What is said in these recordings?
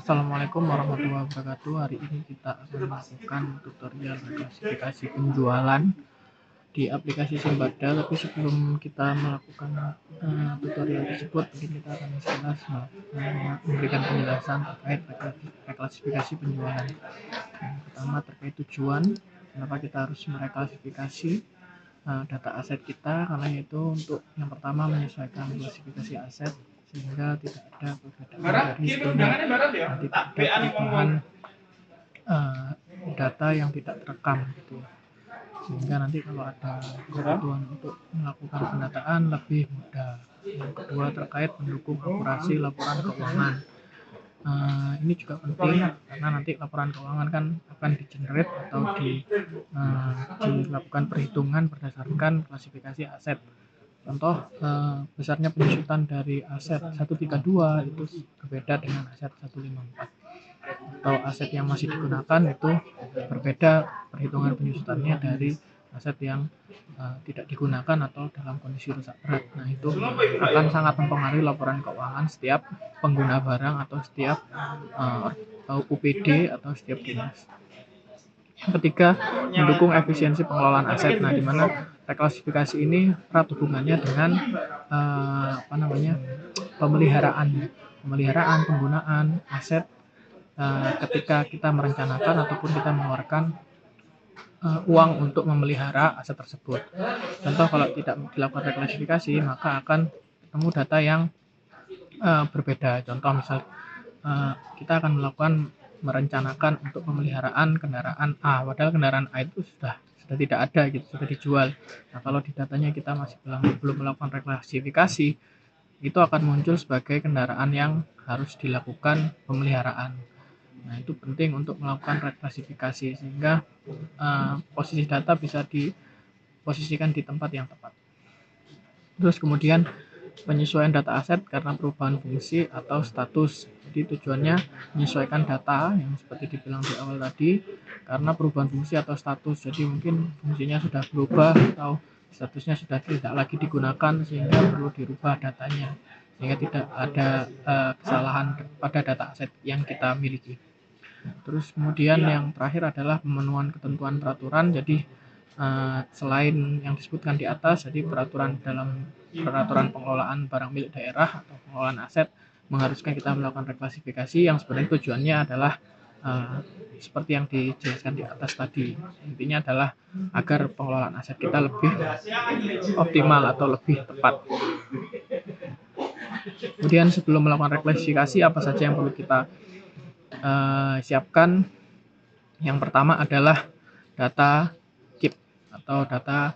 Assalamualaikum warahmatullahi wabarakatuh. Hari ini kita akan melakukan tutorial klasifikasi penjualan di aplikasi Simbada. Tapi sebelum kita melakukan tutorial tersebut, mungkin kita akan sekilas memberikan penjelasan terkait reklasifikasi penjualan. Yang pertama terkait tujuan, kenapa kita harus mereklasifikasi data aset kita, karena itu untuk yang pertama menyesuaikan klasifikasi aset sehingga tidak ada perbedaan dari sebelumnya dan tidak ada perubahan data yang tidak terekam gitu ya. Sehingga nanti kalau ada kebutuhan untuk melakukan pendataan lebih mudah. Yang kedua terkait mendukung akurasi laporan keuangan. Ini juga penting karena nanti laporan keuangan kan akan di-generate atau dilakukan perhitungan berdasarkan klasifikasi aset. Contoh, besarnya penyusutan dari aset 132 itu berbeda dengan aset 154. Atau aset yang masih digunakan itu berbeda perhitungan penyusutannya dari aset yang tidak digunakan atau dalam kondisi rusak berat. Nah, itu akan sangat mempengaruhi laporan keuangan setiap pengguna barang atau setiap UPD atau setiap dinas. Yang ketiga, mendukung efisiensi pengelolaan aset. Nah, di mana reklasifikasi ini erat hubungannya dengan pemeliharaan penggunaan aset ketika kita merencanakan ataupun kita mengeluarkan uang untuk memelihara aset tersebut. Contoh, kalau tidak dilakukan reklasifikasi maka akan ketemu data yang berbeda. Contoh misal kita akan merencanakan untuk pemeliharaan kendaraan A, padahal kendaraan A itu sudah tidak ada gitu, sudah dijual. Nah, kalau di datanya kita masih belum melakukan reklasifikasi, itu akan muncul sebagai kendaraan yang harus dilakukan pemeliharaan. Nah, itu penting untuk melakukan reklasifikasi sehingga posisi data bisa diposisikan di tempat yang tepat. Terus kemudian penyesuaian data aset karena perubahan fungsi atau status. Jadi tujuannya menyesuaikan data yang seperti dibilang di awal tadi karena perubahan fungsi atau status. Jadi mungkin fungsinya sudah berubah atau statusnya sudah tidak lagi digunakan sehingga perlu dirubah datanya sehingga tidak ada kesalahan pada data aset yang kita miliki. Terus kemudian yang terakhir adalah pemenuhan ketentuan peraturan. Jadi selain yang disebutkan di atas, jadi peraturan pengelolaan barang milik daerah atau pengelolaan aset mengharuskan kita melakukan reklasifikasi yang sebenarnya tujuannya adalah seperti yang dijelaskan di atas tadi. Intinya adalah agar pengelolaan aset kita lebih optimal atau lebih tepat. Kemudian sebelum melakukan reklasifikasi, apa saja yang perlu kita siapkan? Yang pertama adalah data KIP atau data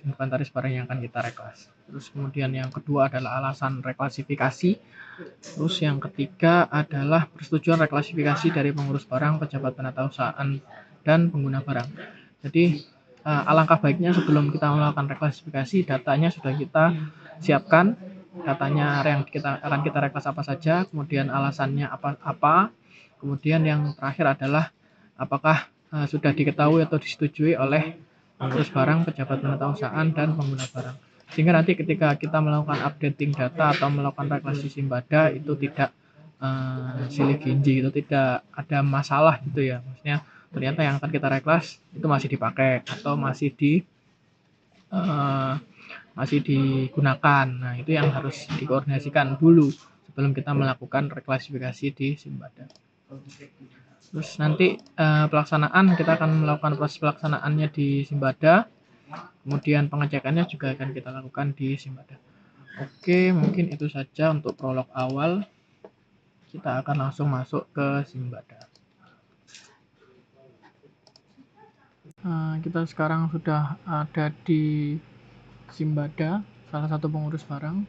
inventaris barang yang akan kita reklas. Terus kemudian yang kedua adalah alasan reklasifikasi. Terus yang ketiga adalah persetujuan reklasifikasi dari pengurus barang, pejabat penatausahaan, dan pengguna barang. Jadi alangkah baiknya sebelum kita melakukan reklasifikasi, datanya sudah kita siapkan. Datanya yang akan kita reklas apa saja, kemudian alasannya apa. Kemudian yang terakhir adalah apakah sudah diketahui atau disetujui oleh pengurus barang, pejabat penatausahaan, dan pengguna barang. Sehingga nanti ketika kita melakukan updating data atau melakukan reklasi Simbada itu tidak silih ginji, itu tidak ada masalah gitu ya. Maksudnya ternyata yang akan kita reklas itu masih dipakai atau masih digunakan. Nah, itu yang harus dikoordinasikan dulu sebelum kita melakukan reklasifikasi di Simbada. Terus nanti pelaksanaan, kita akan melakukan proses pelaksanaannya di Simbada, kemudian pengecekannya juga akan kita lakukan di Simbada. Oke, mungkin itu saja untuk prolog awal. Kita akan langsung masuk ke Simbada. Kita sekarang sudah ada di Simbada, salah satu pengurus barang.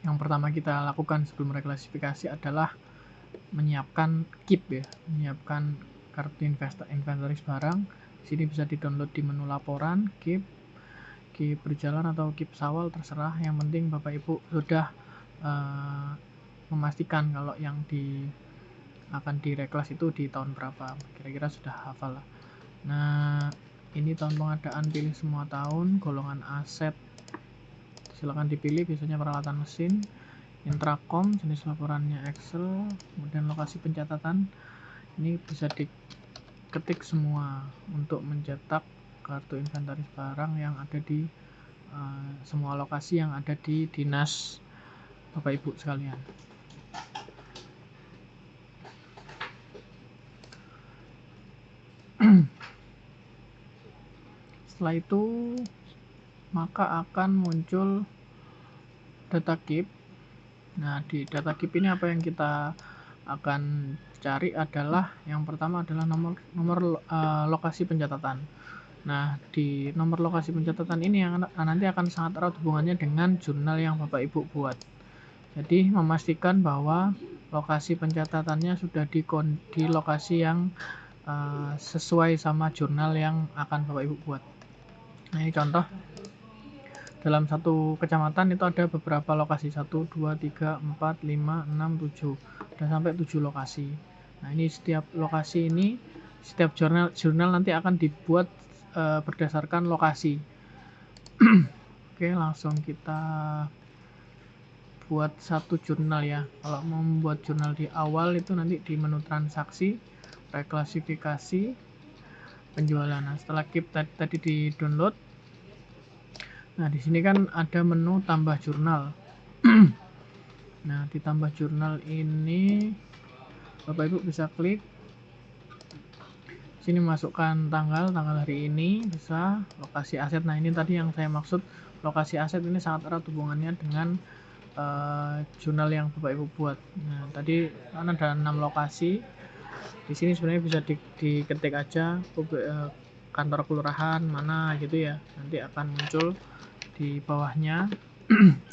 Yang pertama kita lakukan sebelum reklasifikasi adalah menyiapkan KIP ya, menyiapkan kartu inventaris barang. Di sini bisa di-download di menu laporan, KIP berjalan atau KIP sawal, terserah. Yang penting Bapak Ibu sudah memastikan kalau yang akan direklas itu di tahun berapa, kira-kira sudah hafal lah. Nah, ini tahun pengadaan, pilih semua tahun, golongan aset silakan dipilih, biasanya peralatan mesin. intrakom, jenis laporannya Excel, kemudian lokasi pencatatan ini bisa diketik semua untuk mencetak kartu inventaris barang yang ada di semua lokasi yang ada di dinas Bapak Ibu sekalian. Setelah itu maka akan muncul data keep. Nah, di data keep ini apa yang kita akan cari adalah yang pertama adalah nomor lokasi pencatatan. Nah, di nomor lokasi pencatatan ini yang nanti akan sangat erat hubungannya dengan jurnal yang Bapak Ibu buat. Jadi memastikan bahwa lokasi pencatatannya sudah di lokasi yang sesuai sama jurnal yang akan Bapak Ibu buat. Nah, ini contoh. Dalam satu kecamatan itu ada beberapa lokasi, 1, 2, 3, 4, 5, 6, 7. Ada sampai 7 lokasi. Nah, ini setiap lokasi ini, setiap jurnal nanti akan dibuat berdasarkan lokasi. Oke, langsung kita buat satu jurnal ya. Kalau mau membuat jurnal di awal itu nanti di menu transaksi, reklasifikasi, penjualan. Nah, setelah keep tadi di download, nah di sini kan ada menu tambah jurnal. Nah, di tambah jurnal ini Bapak Ibu bisa klik sini, masukkan tanggal hari ini, bisa lokasi aset. Nah, ini tadi yang saya maksud, lokasi aset ini sangat erat hubungannya dengan jurnal yang Bapak Ibu buat. Nah, tadi kan ada 6 lokasi. Di sini sebenarnya bisa diketik aja kantor kelurahan mana gitu ya. Nanti akan muncul di bawahnya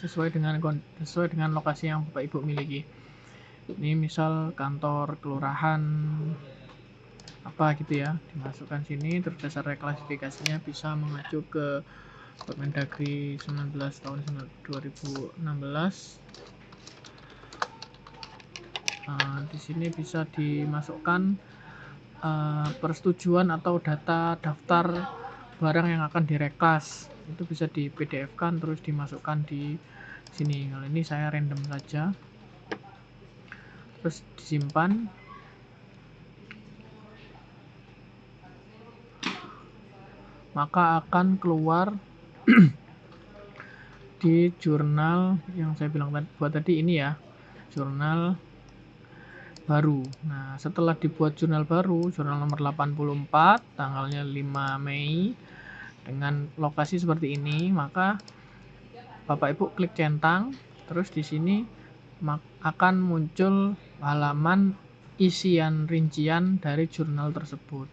sesuai dengan lokasi yang Bapak Ibu miliki. Ini misal kantor kelurahan apa gitu ya, dimasukkan sini, terus dasar reklasifikasinya bisa mengacu ke Permendagri 19 tahun 2016. Di sini bisa dimasukkan persetujuan atau data daftar barang yang akan direklas, itu bisa di PDF kan terus dimasukkan di sini. Kalau ini saya random saja, terus disimpan. Maka akan keluar di jurnal yang saya bilang buat tadi ini ya, jurnal baru. Nah, setelah dibuat jurnal baru, jurnal nomor 84, tanggalnya 5 Mei, dengan lokasi seperti ini, maka Bapak Ibu klik centang, terus di sini akan muncul halaman isian rincian dari jurnal tersebut.